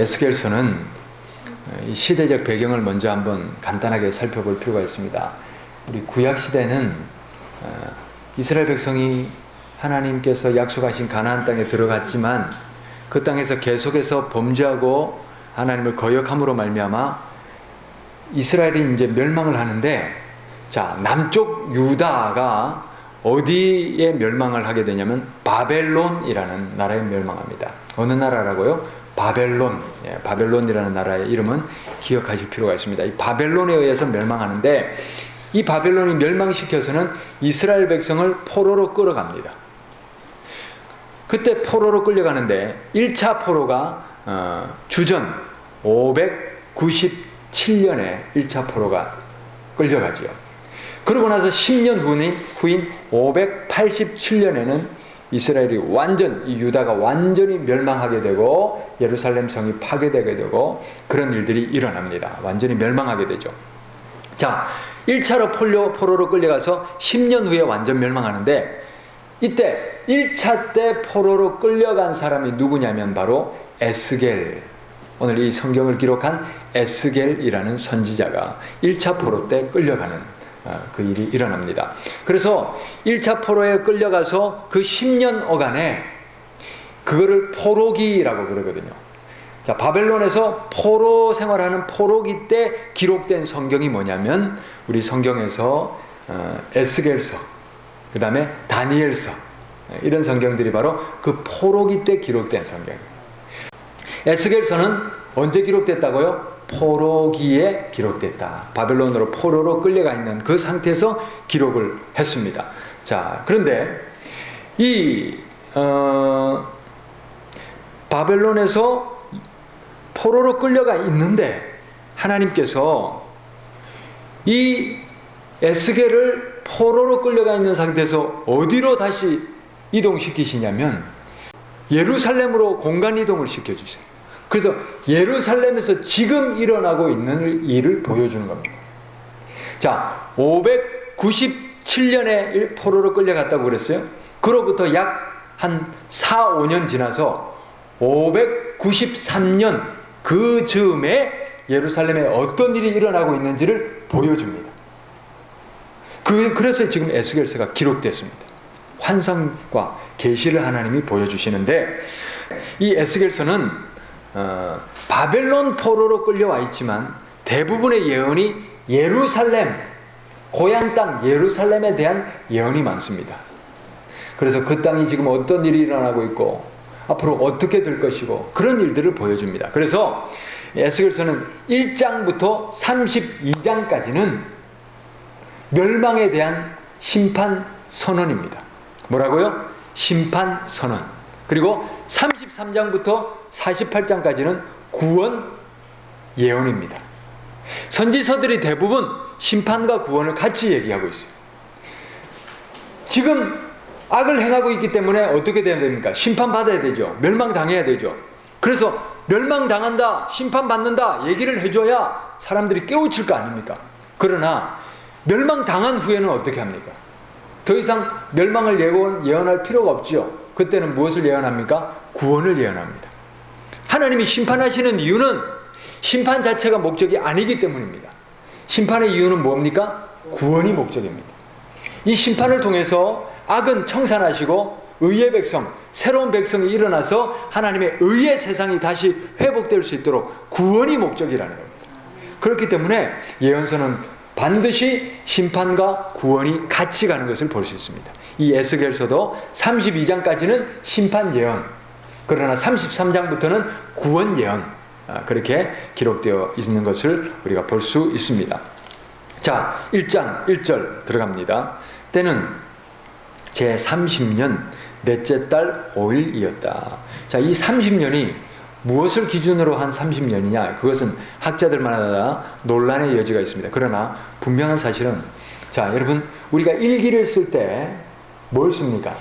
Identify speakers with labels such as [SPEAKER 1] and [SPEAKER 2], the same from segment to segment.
[SPEAKER 1] 에스겔서는 이 시대적 배경을 먼저 한번 간단하게 살펴볼 필요가 있습니다. 우리 구약 시대는 이스라엘 백성이 하나님께서 약속하신 가나안 땅에 들어갔지만 그 땅에서 계속해서 범죄하고 하나님을 거역함으로 말미암아 이스라엘이 이제 멸망을 하는데, 자, 남쪽 유다가 어디에 멸망을 하게 되냐면 바벨론이라는 나라에 멸망합니다. 어느 나라라고요? 바벨론. 바벨론이라는 나라의 이름은 기억하실 필요가 있습니다. 이 바벨론에 의해서 멸망하는데, 이 바벨론이 멸망시켜서는 이스라엘 백성을 포로로 끌어갑니다. 그때 포로로 끌려가는데 1차 포로가 주전 597년에 1차 포로가 끌려가죠. 그러고 나서 10년 후인 587년에는 이스라엘이 이 유다가 완전히 멸망하게 되고 예루살렘 성이 파괴되게 되고 그런 일들이 일어납니다. 완전히 멸망하게 되죠. 자, 1차로 포로로 끌려가서 10년 후에 완전 멸망하는데, 이때 1차 때 포로로 끌려간 사람이 누구냐면 바로 에스겔, 오늘 이 성경을 기록한 에스겔이라는 선지자가 1차 포로 때 끌려가는 그 일이 일어납니다. 그래서 1차 포로에 끌려가서 그 10년 어간에 그거를 포로기라고 그러거든요. 자, 바벨론에서 포로 생활하는 포로기 때 기록된 성경이 뭐냐면 우리 성경에서 에스겔서, 그 다음에 다니엘서, 이런 성경들이 바로 그 포로기 때 기록된 성경이에요. 에스겔서는 언제 기록됐다고요? 포로기에 기록됐다. 바벨론으로 포로로 끌려가 있는 그 상태에서 기록을 했습니다. 자, 그런데 이 바벨론에서 포로로 끌려가 있는데 하나님께서 이 에스겔을 포로로 끌려가 있는 상태에서 어디로 다시 이동시키시냐면 예루살렘으로 공간 이동을 시켜주세요. 그래서 예루살렘에서 지금 일어나고 있는 일을 보여주는 겁니다. 자, 597년에 포로로 끌려갔다고 그랬어요. 그로부터 약 한 4, 5년 지나서 593년 그 즈음에 예루살렘에 어떤 일이 일어나고 있는지를 보여줍니다. 그래서 지금 에스겔서가 기록됐습니다. 환상과 계시를 하나님이 보여주시는데, 이 에스겔서는 바벨론 포로로 끌려와 있지만 대부분의 예언이 예루살렘, 고향 땅 예루살렘에 대한 예언이 많습니다. 그래서 그 땅이 지금 어떤 일이 일어나고 있고 앞으로 어떻게 될 것이고 그런 일들을 보여줍니다. 그래서 에스겔서는 1장부터 32장까지는 멸망에 대한 심판 선언입니다. 뭐라고요? 심판 선언. 그리고 33장부터 48장까지는 구원 예언입니다. 선지서들이 대부분 심판과 구원을 같이 얘기하고 있어요. 지금 악을 행하고 있기 때문에 어떻게 돼야 됩니까? 심판받아야 되죠. 멸망당해야 되죠. 그래서 멸망당한다, 심판받는다 얘기를 해줘야 사람들이 깨우칠 거 아닙니까? 그러나 멸망당한 후에는 어떻게 합니까? 더 이상 멸망을 예언할 필요가 없죠. 그때는 무엇을 예언합니까? 구원을 예언합니다. 하나님이 심판하시는 이유는 심판 자체가 목적이 아니기 때문입니다. 심판의 이유는 뭡니까? 구원이 목적입니다. 이 심판을 통해서 악은 청산하시고 의의 백성, 새로운 백성이 일어나서 하나님의 의의 세상이 다시 회복될 수 있도록 구원이 목적이라는 겁니다. 그렇기 때문에 예언서는 반드시 심판과 구원이 같이 가는 것을 볼 수 있습니다. 이 에스겔서도 32장까지는 심판 예언, 그러나 33장부터는 구원 예언, 그렇게 기록되어 있는 것을 우리가 볼 수 있습니다. 자, 1장 1절 들어갑니다. 때는 제30년 넷째 달 5일이었다. 자, 이 30년이 무엇을 기준으로 한 30년이냐? 그것은 학자들마다 논란의 여지가 있습니다. 그러나 분명한 사실은, 자, 여러분, 우리가 일기를 쓸 때 뭘 씁니까?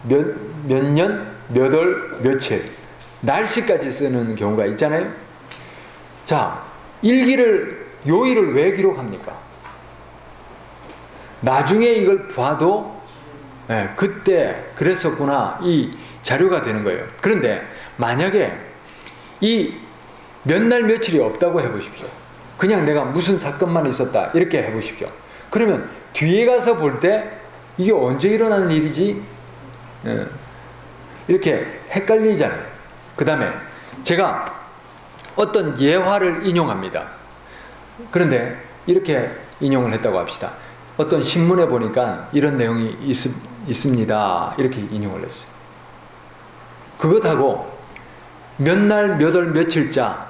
[SPEAKER 1] 몇 년, 몇 월, 며칠, 날씨까지 쓰는 경우가 있잖아요. 자, 요일을 왜 기록합니까? 나중에 이걸 봐도 그때 그랬었구나, 이 자료가 되는 거예요. 그런데 만약에 이 몇 날 며칠이 없다고 해보십시오. 그냥 내가 무슨 사건만 있었다 이렇게 해보십시오. 그러면 뒤에 가서 볼 때 이게 언제 일어나는 일이지? 이렇게 헷갈리잖아요. 그 다음에 제가 어떤 예화를 인용합니다. 그런데 이렇게 인용을 했다고 합시다. 어떤 신문에 보니까 이런 내용이 있습니다. 이렇게 인용을 했어요. 그것하고 몇 날, 몇 월, 며칠자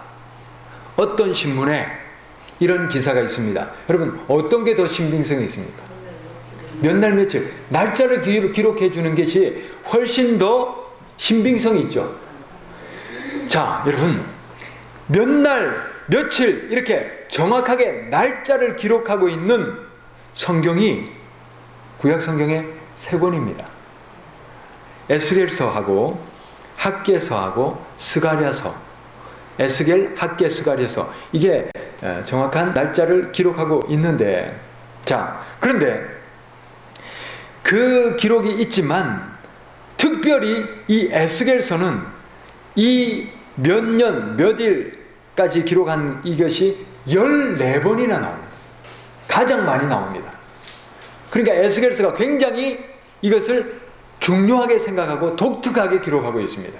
[SPEAKER 1] 어떤 신문에 이런 기사가 있습니다. 여러분 어떤 게 더 신빙성이 있습니까? 몇 날, 며칠. 날짜를 기록해 주는 것이 훨씬 더 신빙성이 있죠. 자, 여러분 몇 날, 며칠 이렇게 정확하게 날짜를 기록하고 있는 성경이 구약 성경의 세 권입니다. 에스겔서하고 학개서하고 스가랴서. 에스겔, 학개, 스가랴서. 이게 정확한 날짜를 기록하고 있는데, 자, 그런데 그 기록이 있지만 특별히 이 에스겔서는 이 몇 년, 몇 일까지 기록한 이것이 14번이나 나옵니다. 가장 많이 나옵니다. 그러니까 에스겔서가 굉장히 이것을 중요하게 생각하고 독특하게 기록하고 있습니다.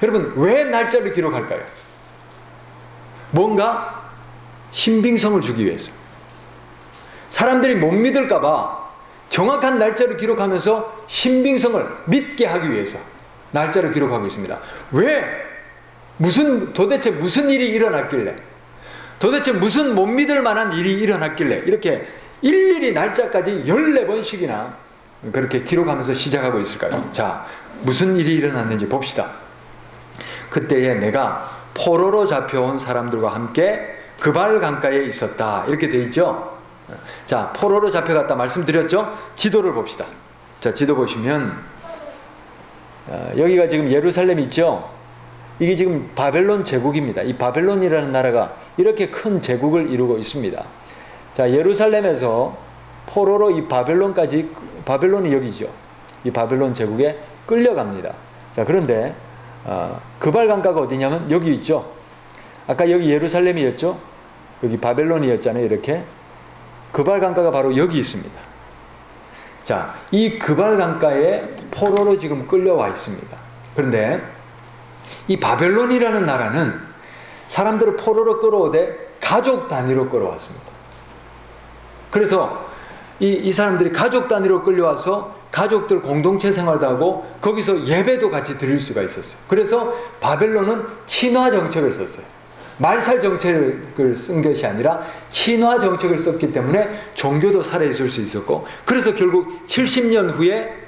[SPEAKER 1] 여러분 왜 날짜를 기록할까요? 뭔가 신빙성을 주기 위해서. 사람들이 못 믿을까 봐 정확한 날짜를 기록하면서 신빙성을 믿게 하기 위해서 날짜를 기록하고 있습니다. 왜? 도대체 무슨 일이 일어났길래, 도대체 무슨 못 믿을 만한 일이 일어났길래 이렇게 일일이 날짜까지 14번씩이나 그렇게 기록하면서 시작하고 있을까요? 자, 무슨 일이 일어났는지 봅시다. 그때에 내가 포로로 잡혀온 사람들과 함께 그발 강가에 있었다. 이렇게 돼 있죠. 자, 포로로 잡혀갔다 말씀드렸죠. 지도를 봅시다. 자, 지도 보시면 여기가 지금 예루살렘 있죠. 이게 지금 바벨론 제국입니다. 이 바벨론이라는 나라가 이렇게 큰 제국을 이루고 있습니다. 자, 예루살렘에서 포로로 이 바벨론까지, 바벨론이 여기죠. 이 바벨론 제국에 끌려갑니다. 자, 그런데 그발 강가가 어디냐면 여기 있죠. 아까 여기 예루살렘이었죠. 여기 바벨론이었잖아요. 이렇게 그발 강가가 바로 여기 있습니다. 자, 이 그발 강가에 포로로 지금 끌려와 있습니다. 그런데 이 바벨론이라는 나라는 사람들을 포로로 끌어오되 가족 단위로 끌어왔습니다. 그래서 이 사람들이 가족 단위로 끌려와서 가족들 공동체 생활도 하고 거기서 예배도 같이 드릴 수가 있었어요. 그래서 바벨론은 친화 정책을 썼어요. 말살 정책을 쓴 것이 아니라 친화 정책을 썼기 때문에 종교도 살아있을 수 있었고, 그래서 결국 70년 후에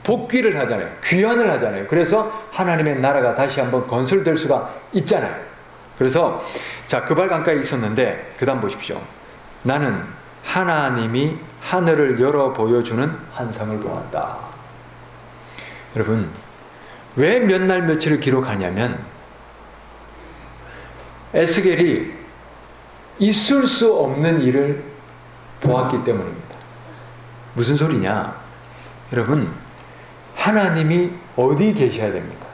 [SPEAKER 1] 복귀를 하잖아요. 귀환을 하잖아요. 그래서 하나님의 나라가 다시 한번 건설될 수가 있잖아요. 그래서 자, 그발 강가에 있었는데 그 다음 보십시오. 나는 하나님이 하늘을 열어 보여주는 환상을 보았다. 여러분 왜 몇 날 며칠을 기록하냐면 에스겔이 있을 수 없는 일을 보았기 때문입니다. 무슨 소리냐? 여러분 하나님이 어디 계셔야 됩니까?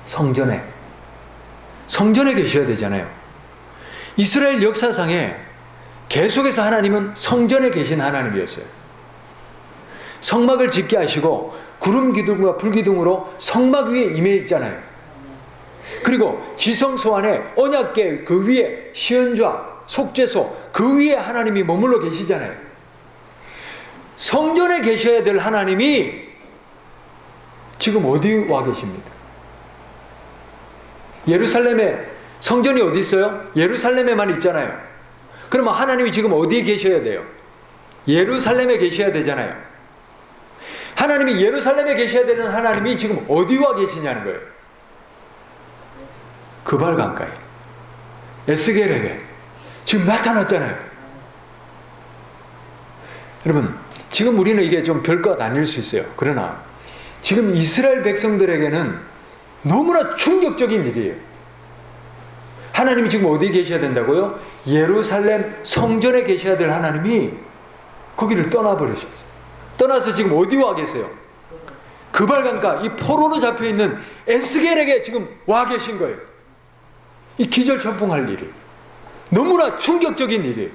[SPEAKER 1] 성전에. 성전에 계셔야 되잖아요. 이스라엘 역사상에 계속해서 하나님은 성전에 계신 하나님이었어요. 성막을 짓게 하시고 구름 기둥과 불 기둥으로 성막 위에 임해 있잖아요. 그리고 지성소 안에 언약궤 그 위에 시은좌 속죄소 그 위에 하나님이 머물러 계시잖아요. 성전에 계셔야 될 하나님이 지금 어디 와 계십니까? 예루살렘에 성전이 어디 있어요? 예루살렘에만 있잖아요. 그러면 하나님이 지금 어디에 계셔야 돼요? 예루살렘에 계셔야 되잖아요. 하나님이 예루살렘에 계셔야 되는 하나님이 지금 어디 와 계시냐는 거예요. 그발 강가에 에스겔에게 지금 나타났잖아요. 여러분 지금 우리는 이게 좀 별것 아닐 수 있어요. 그러나 지금 이스라엘 백성들에게는 너무나 충격적인 일이에요. 하나님이 지금 어디 계셔야 된다고요? 예루살렘 성전에 계셔야 될 하나님이 거기를 떠나버리셨어요. 떠나서 지금 어디 와 계세요? 그발 강가 이 포로로 잡혀있는 에스겔에게 지금 와 계신 거예요. 이 기절천풍할 일이 너무나 충격적인 일이에요.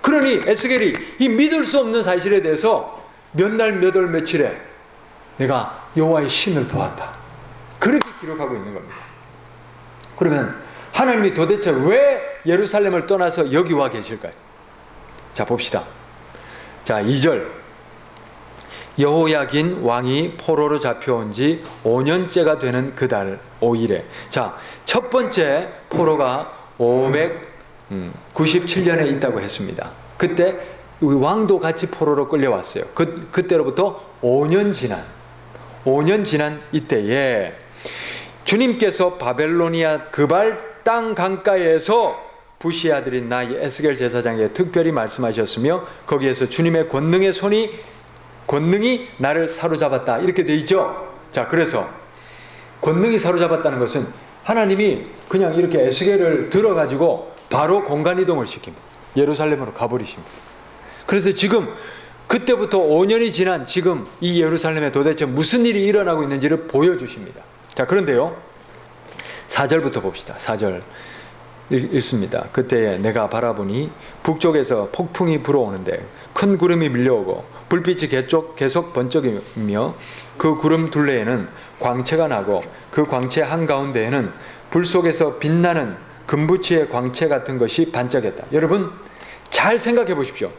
[SPEAKER 1] 그러니 에스겔이 이 믿을 수 없는 사실에 대해서 몇 날, 몇 월, 며칠에 내가 여호와의 신을 보았다. 그렇게 기록하고 있는 겁니다. 그러면 하나님이 도대체 왜 예루살렘을 떠나서 여기 와 계실까요? 자, 봅시다. 자, 2절. 여호야긴 왕이 포로로 잡혀온 지 5년째가 되는 그달 5일에. 자, 첫 번째 포로가 597년에 있다고 했습니다. 그때 왕도 같이 포로로 끌려왔어요. 그때로부터 5년 지난 이때에 주님께서 바벨로니아 그발 땅 강가에서 부시 아들인 나 에스겔 제사장에게 특별히 말씀하셨으며 거기에서 주님의 권능이 나를 사로잡았다. 이렇게 돼 있죠. 자, 그래서 권능이 사로잡았다는 것은 하나님이 그냥 이렇게 에스겔을 들어가지고 바로 공간 이동을 시킵니다. 예루살렘으로 가버리십니다. 그래서 지금 그때부터 5년이 지난 지금 이 예루살렘에 도대체 무슨 일이 일어나고 있는지를 보여주십니다. 자, 그런데요, 4절부터 봅시다. 4절 읽습니다. 그때 내가 바라보니 북쪽에서 폭풍이 불어오는데 큰 구름이 밀려오고 불빛이 계속 번쩍이며 그 구름 둘레에는 광채가 나고 그 광채 한가운데에는 불 속에서 빛나는 금부치의 광채 같은 것이 반짝였다. 여러분 잘 생각해 보십시오.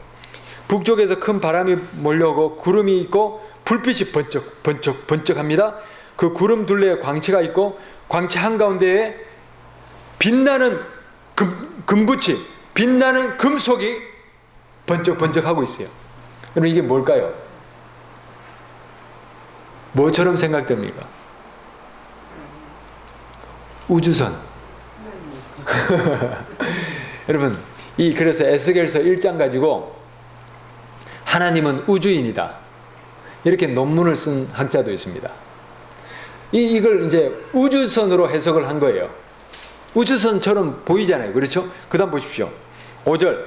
[SPEAKER 1] 북쪽에서 큰 바람이 몰려오고 구름이 있고 불빛이 번쩍합니다. 그 구름 둘레에 광채가 있고 광채 한가운데에 빛나는 금부치, 빛나는 금속이 번쩍번쩍하고 있어요. 여러분 이게 뭘까요? 뭐처럼 생각됩니까? 우주선. 여러분 그래서 에스겔서 1장 가지고 하나님은 우주인이다 이렇게 논문을 쓴 학자도 있습니다. 이걸 이제 우주선으로 해석을 한 거예요. 우주선처럼 보이잖아요. 그렇죠? 그 다음 보십시오. 5절.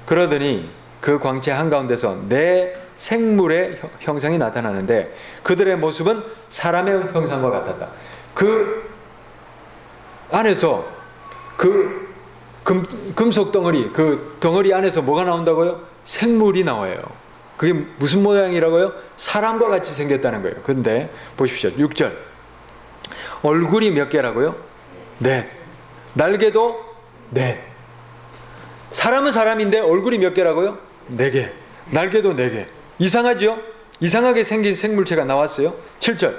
[SPEAKER 1] 그러더니 그 광채 한가운데서 네 생물의 형상이 나타나는데 그들의 모습은 사람의 형상과 같았다. 그 안에서 그 금속 덩어리, 그 덩어리 안에서 뭐가 나온다고요? 생물이 나와요. 그게 무슨 모양이라고요? 사람과 같이 생겼다는 거예요. 그런데 보십시오. 6절. 얼굴이 몇 개라고요? 넷. 날개도 넷. 사람은 사람인데 얼굴이 몇 개라고요? 4개. 날개도 4개. 이상하죠? 이상하게 생긴 생물체가 나왔어요. 7절.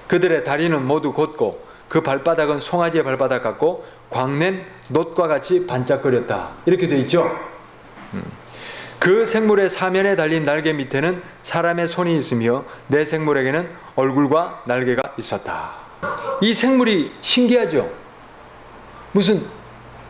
[SPEAKER 1] 그들의 다리는 모두 곧고 그 발바닥은 송아지의 발바닥 같고 광낸 놋과 같이 반짝거렸다. 이렇게 돼 있죠? 그 생물의 사면에 달린 날개 밑에는 사람의 손이 있으며 내 생물에게는 얼굴과 날개가 있었다. 이 생물이 신기하죠? 무슨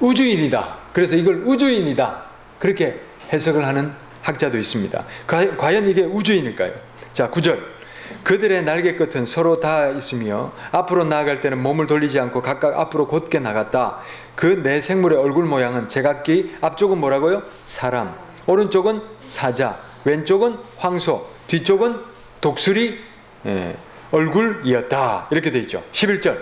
[SPEAKER 1] 우주인이다. 그래서 이걸 우주인이다. 그렇게 해석을 하는 학자도 있습니다. 과연 이게 우주인일까요? 자, 9절. 그들의 날개 끝은 서로 닿아 있으며 앞으로 나아갈 때는 몸을 돌리지 않고 각각 앞으로 곧게 나갔다. 그 네 생물의 얼굴 모양은 제각기 앞쪽은 뭐라고요? 사람, 오른쪽은 사자, 왼쪽은 황소, 뒤쪽은 독수리 얼굴이었다. 이렇게 되어 있죠. 11절.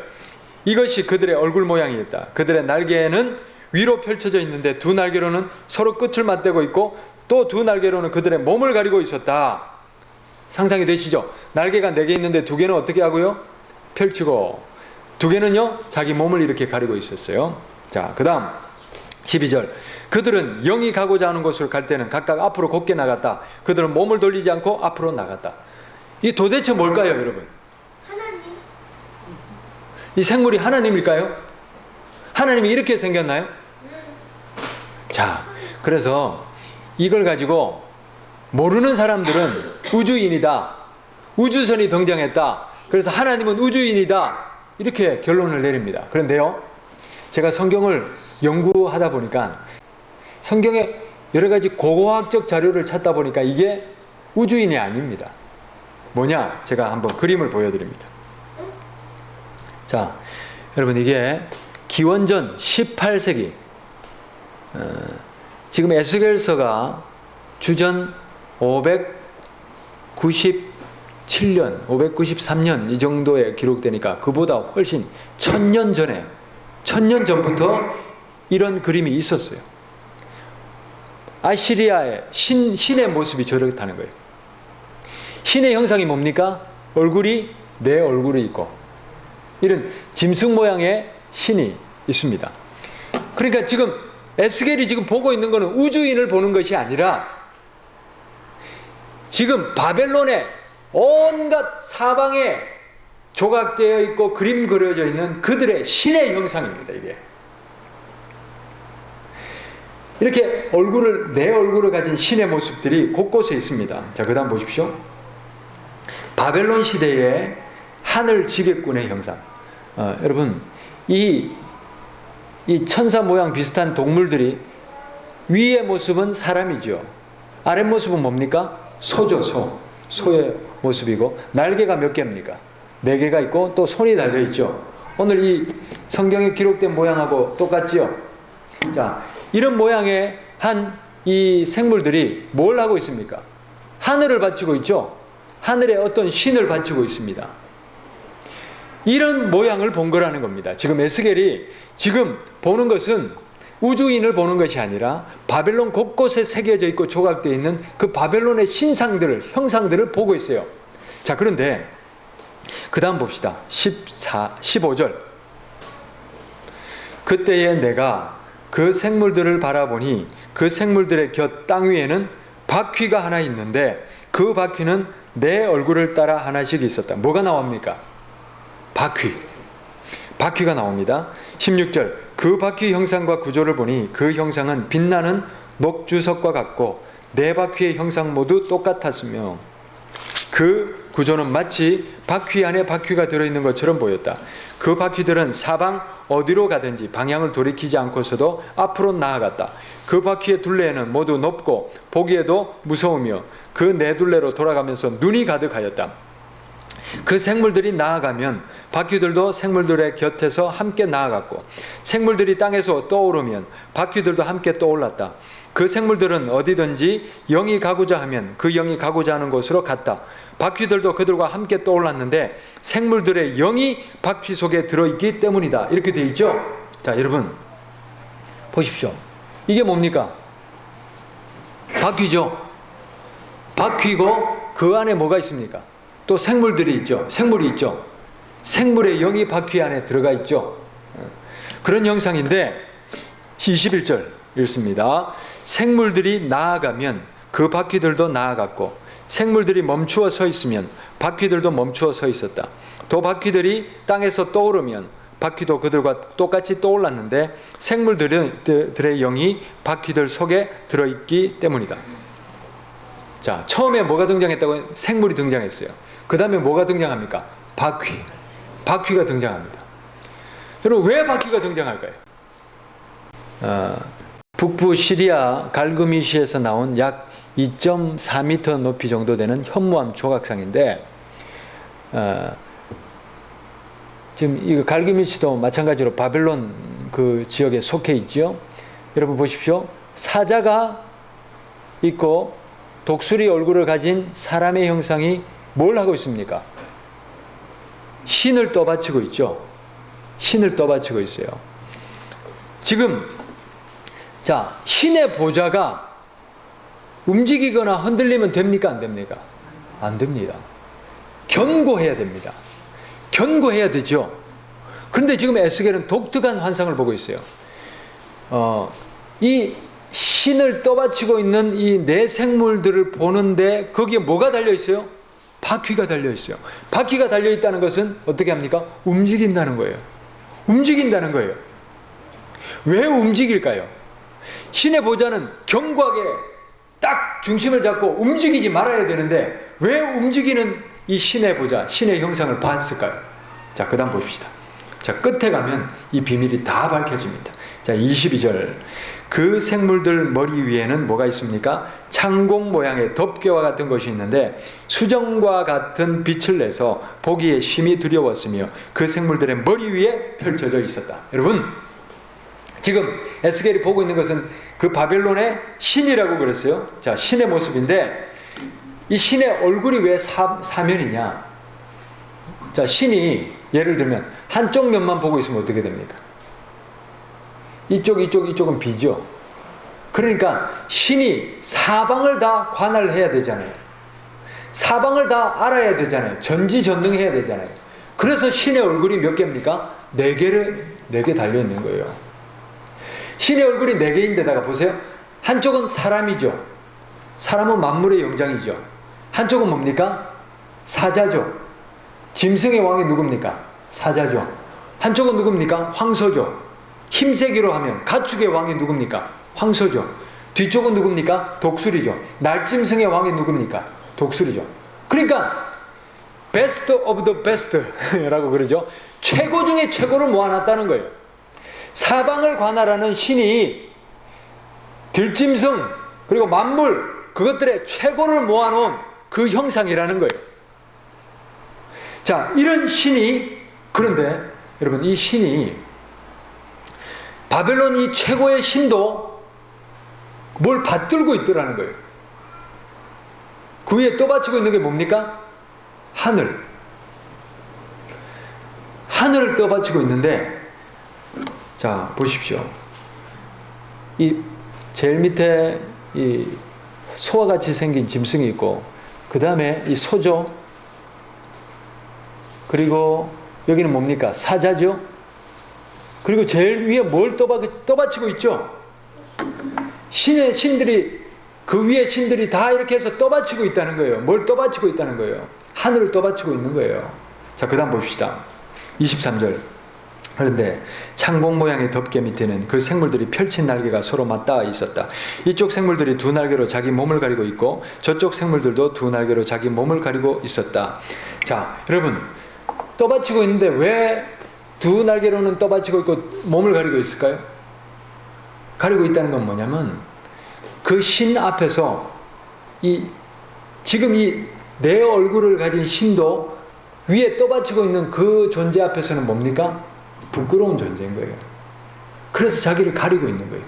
[SPEAKER 1] 이것이 그들의 얼굴 모양이었다. 그들의 날개는 위로 펼쳐져 있는데 두 날개로는 서로 끝을 맞대고 있고 또 두 날개로는 그들의 몸을 가리고 있었다. 상상이 되시죠? 날개가 4개 있는데 2개는 어떻게 하고요? 펼치고 2개는요 자기 몸을 이렇게 가리고 있었어요. 자, 그 다음 12절. 그들은 영이 가고자 하는 곳을 갈 때는 각각 앞으로 곧게 나갔다. 그들은 몸을 돌리지 않고 앞으로 나갔다. 이 도대체 뭘까요, 여러분?
[SPEAKER 2] 하나님.
[SPEAKER 1] 이 생물이 하나님일까요? 하나님이 이렇게 생겼나요? 자, 그래서 이걸 가지고 모르는 사람들은 우주인이다, 우주선이 등장했다, 그래서 하나님은 우주인이다, 이렇게 결론을 내립니다. 그런데요, 제가 성경을 연구하다 보니까 성경에 여러 가지 고고학적 자료를 찾다 보니까 이게 우주인이 아닙니다. 뭐냐? 제가 한번 그림을 보여드립니다. 자, 여러분 이게 기원전 18세기 지금 에스겔서가 주전 597년, 593년 이 정도에 기록되니까 그보다 훨씬 1000년 전에 천년 전부터 이런 그림이 있었어요. 아시리아의 신의 모습이 저렇다는 거예요. 신의 형상이 뭡니까? 얼굴이 내 얼굴이 있고 이런 짐승 모양의 신이 있습니다. 그러니까 지금 에스겔이 지금 보고 있는 것은 우주인을 보는 것이 아니라 지금 바벨론의 온갖 사방에 조각되어 있고 그림 그려져 있는 그들의 신의 형상입니다. 이게 이렇게 내 얼굴을 가진 신의 모습들이 곳곳에 있습니다. 자, 그 다음 보십시오. 바벨론 시대의 하늘 지배꾼의 형상. 여러분, 이 천사 모양 비슷한 동물들이 위의 모습은 사람이죠. 아랫 모습은 뭡니까? 소죠, 소. 소의 모습이고, 날개가 몇 개입니까? 4개가 있고, 또 손이 달려있죠. 오늘 이 성경에 기록된 모양하고 똑같지요? 자, 이런 모양의 이 생물들이 뭘 하고 있습니까? 하늘을 바치고 있죠? 하늘에 어떤 신을 바치고 있습니다. 이런 모양을 본 거라는 겁니다. 지금 에스겔이 지금 보는 것은 우주인을 보는 것이 아니라 바벨론 곳곳에 새겨져 있고 조각되어 있는 그 바벨론의 형상들을 보고 있어요. 자, 그런데 그 다음 봅시다. 15절. 그때에 내가 그 생물들을 바라보니 그 생물들의 곁 땅 위에는 바퀴가 하나 있는데 그 바퀴는 내 얼굴을 따라 하나씩 있었다. 뭐가 나옵니까? 바퀴가 나옵니다. 16절. 그 바퀴 형상과 구조를 보니 그 형상은 빛나는 녹주석과 같고 네 바퀴의 형상 모두 똑같았으며 그 구조는 마치 바퀴 안에 바퀴가 들어있는 것처럼 보였다. 그 바퀴들은 사방 어디로 가든지 방향을 돌이키지 않고서도 앞으로 나아갔다. 그 바퀴의 둘레에는 모두 높고 보기에도 무서우며 그 네 둘레로 돌아가면서 눈이 가득하였다. 그 생물들이 나아가면 바퀴들도 생물들의 곁에서 함께 나아갔고 생물들이 땅에서 떠오르면 바퀴들도 함께 떠올랐다. 그 생물들은 어디든지 영이 가고자 하면 그 영이 가고자 하는 곳으로 갔다. 바퀴들도 그들과 함께 떠올랐는데 생물들의 영이 바퀴 속에 들어있기 때문이다. 이렇게 돼 있죠. 자, 여러분 보십시오. 이게 뭡니까? 바퀴죠. 바퀴고 그 안에 뭐가 있습니까? 또 생물들이 있죠. 생물이 있죠. 생물의 영이 바퀴 안에 들어가 있죠. 그런 형상인데 21절 읽습니다. 생물들이 나아가면 그 바퀴들도 나아갔고 생물들이 멈추어 서 있으면 바퀴들도 멈추어 서 있었다. 또 바퀴들이 땅에서 떠오르면 바퀴도 그들과 똑같이 떠올랐는데 생물들의 영이 바퀴들 속에 들어있기 때문이다. 자, 처음에 뭐가 등장했다고? 생물이 등장했어요. 그 다음에 뭐가 등장합니까? 바퀴가 등장합니다. 여러분, 왜 바퀴가 등장할까요? 북부 시리아 갈그미시에서 나온 약 2.4m 높이 정도 되는 현무암 조각상인데 지금 이 갈그미시도 마찬가지로 바벨론 그 지역에 속해 있죠. 여러분 보십시오. 사자가 있고 독수리 얼굴을 가진 사람의 형상이 뭘 하고 있습니까? 신을 떠받치고 있죠. 신을 떠받치고 있어요. 지금 자, 신의 보좌가 움직이거나 흔들리면 됩니까? 안 됩니까? 안 됩니다. 견고해야 됩니다. 견고해야 되죠. 그런데 지금 에스겔은 독특한 환상을 보고 있어요. 이 신을 떠받치고 있는 이 네 생물들을 보는데 거기에 뭐가 달려 있어요? 바퀴가 달려 있어요. 바퀴가 달려 있다는 것은 어떻게 합니까? 움직인다는 거예요. 움직인다는 거예요. 왜 움직일까요? 신의 보좌는 견고하게 딱 중심을 잡고 움직이지 말아야 되는데 왜 움직이는 이 신의 보좌, 신의 형상을 봤을까요? 자, 그 다음 봅시다. 자, 끝에 가면 이 비밀이 다 밝혀집니다. 자, 22절. 그 생물들 머리 위에는 뭐가 있습니까? 창공 모양의 덮개와 같은 것이 있는데 수정과 같은 빛을 내서 보기에 심히 두려웠으며 그 생물들의 머리 위에 펼쳐져 있었다. 여러분, 지금 에스겔이 보고 있는 것은 그 바벨론의 신이라고 그랬어요. 자, 신의 모습인데 이 신의 얼굴이 왜 사면이냐? 자, 신이 예를 들면 한쪽 면만 보고 있으면 어떻게 됩니까? 이쪽은 비죠. 그러니까 신이 사방을 다 관할을 해야 되잖아요. 사방을 다 알아야 되잖아요. 전지전능해야 되잖아요. 그래서 신의 얼굴이 몇 개입니까? 4개 달려있는 거예요. 신의 얼굴이 4개인데다가 보세요. 한쪽은 사람이죠. 사람은 만물의 영장이죠. 한쪽은 뭡니까? 사자죠. 짐승의 왕이 누굽니까? 사자죠. 한쪽은 누굽니까? 황소죠. 힘세기로 하면 가축의 왕이 누굽니까? 황소죠. 뒤쪽은 누굽니까? 독수리죠. 날짐승의 왕이 누굽니까? 독수리죠. 그러니까 베스트 오브 더 베스트라고 그러죠. 최고 중에 최고를 모아놨다는 거예요. 사방을 관할하는 신이 들짐승 그리고 만물 그것들의 최고를 모아놓은 그 형상이라는 거예요. 자, 이런 신이, 그런데 여러분 이 신이 바벨론 이 최고의 신도 뭘 받들고 있더라는 거예요. 그 위에 떠받치고 있는 게 뭡니까? 하늘. 하늘을 떠받치고 있는데, 자 보십시오. 이 제일 밑에 이 소와 같이 생긴 짐승이 있고, 그 다음에 이 소죠. 그리고 여기는 뭡니까? 사자죠. 그리고 제일 위에 뭘 떠받치고 있죠? 신들이, 그 위에 신들이 다 이렇게 해서 떠받치고 있다는 거예요. 뭘 떠받치고 있다는 거예요? 하늘을 떠받치고 있는 거예요. 자, 그 다음 봅시다. 23절. 그런데 창공 모양의 덮개 밑에는 그 생물들이 펼친 날개가 서로 맞닿아 있었다. 이쪽 생물들이 2날개로 자기 몸을 가리고 있고 저쪽 생물들도 2날개로 자기 몸을 가리고 있었다. 자, 여러분 떠받치고 있는데 왜 2날개로는 떠받치고 있고 몸을 가리고 있을까요? 가리고 있다는 건 뭐냐면 그 신 앞에서 지금 이 내 얼굴을 가진 신도 위에 떠받치고 있는 그 존재 앞에서는 뭡니까? 부끄러운 존재인 거예요. 그래서 자기를 가리고 있는 거예요.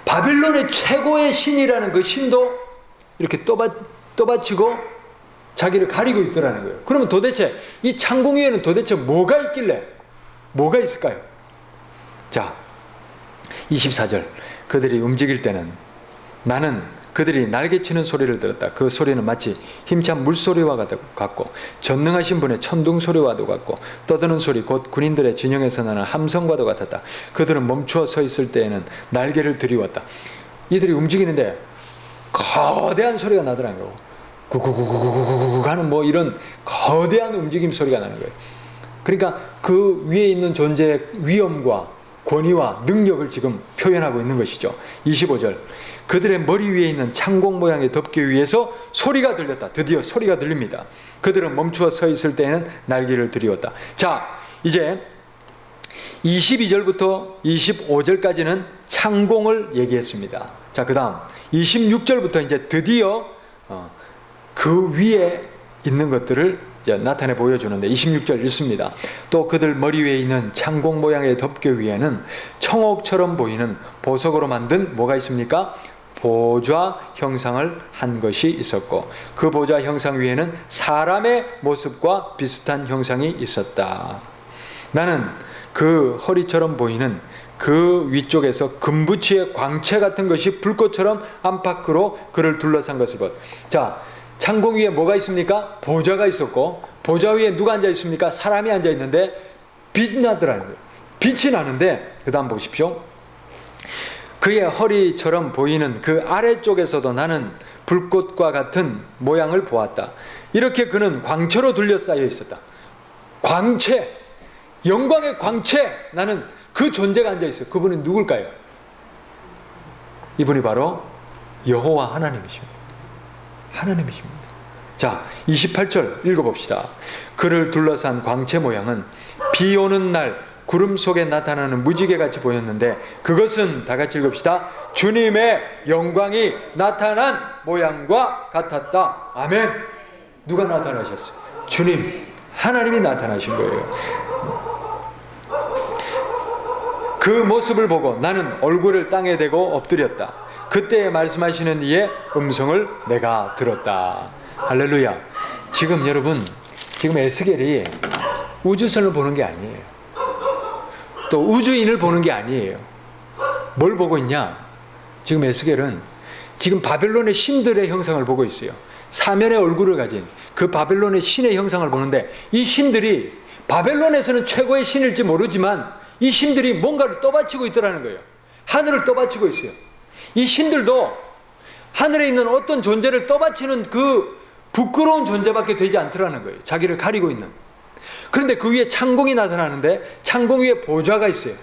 [SPEAKER 1] 바빌론의 최고의 신이라는 그 신도 이렇게 떠받치고 자기를 가리고 있더라는 거예요. 그러면 도대체 이 창공 위에는 도대체 뭐가 있길래, 뭐가 있을까요? 자, 24절. 그들이 움직일 때는 나는 그들이 날개치는 소리를 들었다. 그 소리는 마치 힘찬 물소리와 같고 전능하신 분의 천둥 소리와도 같고 떠드는 소리 곧 군인들의 진영에서 나는 함성과도 같았다. 그들은 멈추어 서 있을 때에는 날개를 들이웠다. 이들이 움직이는데 거대한 소리가 나더라는 거고 구구구구구구구 하는 뭐 이런 거대한 움직임 소리가 나는 거예요. 그러니까 그 위에 있는 존재의 위엄과 권위와 능력을 지금 표현하고 있는 것이죠. 25절. 그들의 머리 위에 있는 창공 모양의 덮개 위에서 소리가 들렸다. 드디어 소리가 들립니다. 그들은 멈추어 서 있을 때에는 날개를 들이웠다. 자, 이제 22절부터 25절까지는 창공을 얘기했습니다. 자, 그 다음 26절부터 이제 드디어 그 위에 있는 것들을 이제 나타내 보여주는데 26절 읽습니다. 또 그들 머리 위에 있는 창공 모양의 덮개 위에는 청옥처럼 보이는 보석으로 만든 뭐가 있습니까? 보좌 형상을 한 것이 있었고 그 보좌 형상 위에는 사람의 모습과 비슷한 형상이 있었다. 나는 그 허리처럼 보이는 그 위쪽에서 금부치의 광채 같은 것이 불꽃처럼 안팎으로 그를 둘러싼 것을 본. 자, 창공 위에 뭐가 있습니까? 보좌가 있었고 보좌 위에 누가 앉아 있습니까? 사람이 앉아 있는데 빛이 나더라는 거예요. 빛이 나는데 그 다음 보십시오. 그의 허리처럼 보이는 그 아래쪽에서도 나는 불꽃과 같은 모양을 보았다. 이렇게 그는 광채로 둘러싸여 있었다. 광채, 영광의 광채. 나는 그 존재가 앉아 있어요. 그분은 누굴까요? 이분이 바로 여호와 하나님이십니다. 하나님이십니다. 자, 28절 읽어봅시다. 그를 둘러싼 광채 모양은 비 오는 날 구름 속에 나타나는 무지개같이 보였는데 그것은 다 같이 읽읍시다. 주님의 영광이 나타난 모양과 같았다. 아멘. 누가 나타나셨어요? 주님, 하나님이 나타나신 거예요. 그 모습을 보고 나는 얼굴을 땅에 대고 엎드렸다. 그때 말씀하시는 이의 음성을 내가 들었다. 할렐루야. 지금 여러분, 지금 에스겔이 우주선을 보는 게 아니에요. 또 우주인을 보는 게 아니에요. 뭘 보고 있냐? 지금 에스겔은 지금 바벨론의 신들의 형상을 보고 있어요. 사면의 얼굴을 가진 그 바벨론의 신의 형상을 보는데, 이 신들이 바벨론에서는 최고의 신일지 모르지만 이 신들이 뭔가를 떠받치고 있더라는 거예요. 하늘을 떠받치고 있어요. 이 신들도 하늘에 있는 어떤 존재를 떠받치는 그 부끄러운 존재밖에 되지 않더라는 거예요. 자기를 가리고 있는. 그런데 그 위에 창공이 나타나는데, 창공 위에 보좌가 있어요.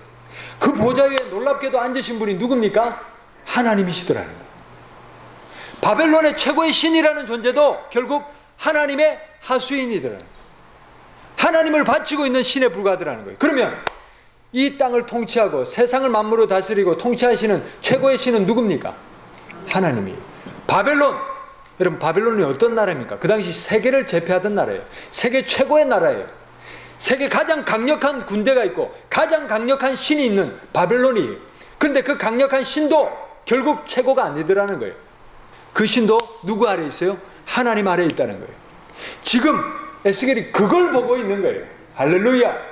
[SPEAKER 1] 그 보좌 위에 놀랍게도 앉으신 분이 누굽니까? 하나님이시더라는 거예요. 바벨론의 최고의 신이라는 존재도 결국 하나님의 하수인이더라는 거예요. 하나님을 바치고 있는 신에 불과하더라는 거예요. 그러면 이 땅을 통치하고 세상을 만물로 다스리고 통치하시는 최고의 신은 누굽니까? 하나님이. 바벨론, 여러분 바벨론이 어떤 나라입니까? 그 당시 세계를 제패하던 나라예요. 세계 최고의 나라예요. 세계 가장 강력한 군대가 있고 가장 강력한 신이 있는 바벨론이에요. 그런데 그 강력한 신도 결국 최고가 아니더라는 거예요. 그 신도 누구 아래에 있어요? 하나님 아래에 있다는 거예요. 지금 에스겔이 그걸 보고 있는 거예요. 할렐루야.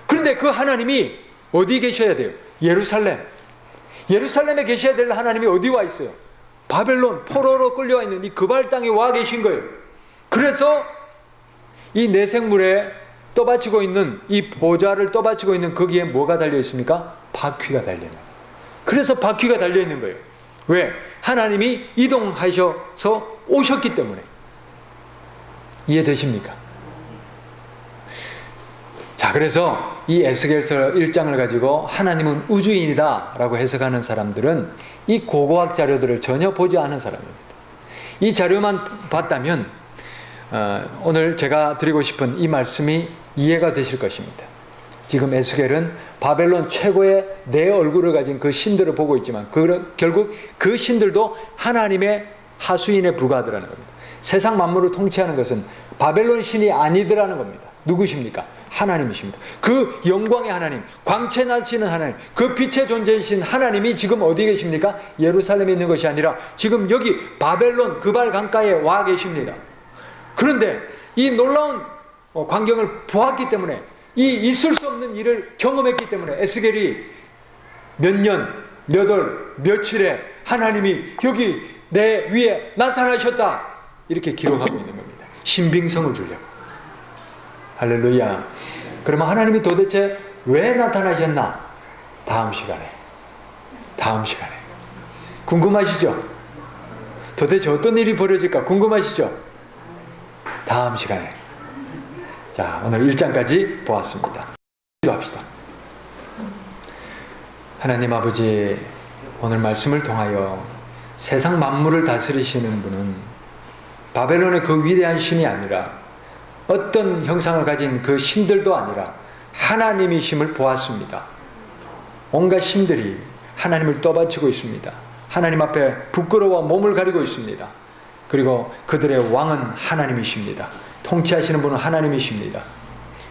[SPEAKER 1] 그런데 그 하나님이 어디 계셔야 돼요? 예루살렘. 예루살렘에 계셔야 될 하나님이 어디 와 있어요? 바벨론 포로로 끌려와 있는 이 그발 땅에 와 계신 거예요. 그래서 이 내생물에 떠받치고 있는 이 보좌를 떠받치고 있는 거기에 뭐가 달려 있습니까? 바퀴가 달려 있는 거예요. 그래서 바퀴가 달려 있는 거예요. 왜? 하나님이 이동하셔서 오셨기 때문에. 이해되십니까? 자, 그래서 이 에스겔서 1장을 가지고 하나님은 우주인이다 라고 해석하는 사람들은 이 고고학 자료들을 전혀 보지 않은 사람입니다. 이 자료만 봤다면 오늘 제가 드리고 싶은 이 말씀이 이해가 되실 것입니다. 지금 에스겔은 바벨론 최고의 내 얼굴을 가진 그 신들을 보고 있지만 결국 그 신들도 하나님의 하수인에 불과하더라는 겁니다. 세상 만물을 통치하는 것은 바벨론 신이 아니더라는 겁니다. 누구십니까? 하나님이십니다. 그 영광의 하나님, 광채 나시는 하나님, 그 빛의 존재이신 하나님이 지금 어디 계십니까? 예루살렘에 있는 것이 아니라 지금 여기 바벨론 그발 강가에 와 계십니다. 그런데 이 놀라운 광경을 보았기 때문에, 이 있을 수 없는 일을 경험했기 때문에 에스겔이 몇 년, 몇 월, 며칠에 하나님이 여기 내 위에 나타나셨다 이렇게 기록하고 있는 겁니다. 신빙성을 주려고. 할렐루야. 그러면 하나님이 도대체 왜 나타나셨나? 다음 시간에 궁금하시죠? 도대체 어떤 일이 벌어질까 궁금하시죠? 다음 시간에. 자, 오늘 1장까지 보았습니다. 기도합시다. 하나님 아버지, 오늘 말씀을 통하여 세상 만물을 다스리시는 분은 바벨론의 그 위대한 신이 아니라 어떤 형상을 가진 그 신들도 아니라 하나님이심을 보았습니다. 온갖 신들이 하나님을 떠받치고 있습니다. 하나님 앞에 부끄러워 몸을 가리고 있습니다. 그리고 그들의 왕은 하나님이십니다. 통치하시는 분은 하나님이십니다.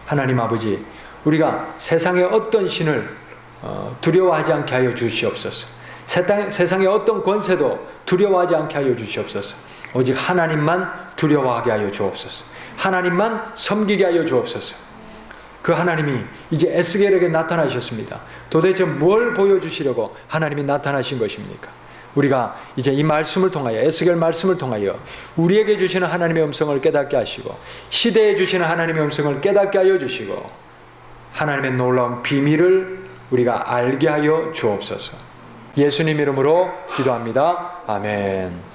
[SPEAKER 1] 하나님 아버지, 우리가 세상의 어떤 신을 두려워하지 않게 하여 주시옵소서. 세상의 어떤 권세도 두려워하지 않게 하여 주시옵소서. 오직 하나님만 두려워하게 하여 주옵소서. 하나님만 섬기게 하여 주옵소서. 그 하나님이 이제 에스겔에게 나타나셨습니다. 도대체 뭘 보여주시려고 하나님이 나타나신 것입니까? 우리가 이제 이 말씀을 통하여, 에스겔 말씀을 통하여 우리에게 주시는 하나님의 음성을 깨닫게 하시고, 시대에 주시는 하나님의 음성을 깨닫게 하여 주시고, 하나님의 놀라운 비밀을 우리가 알게 하여 주옵소서. 예수님 이름으로 기도합니다. 아멘.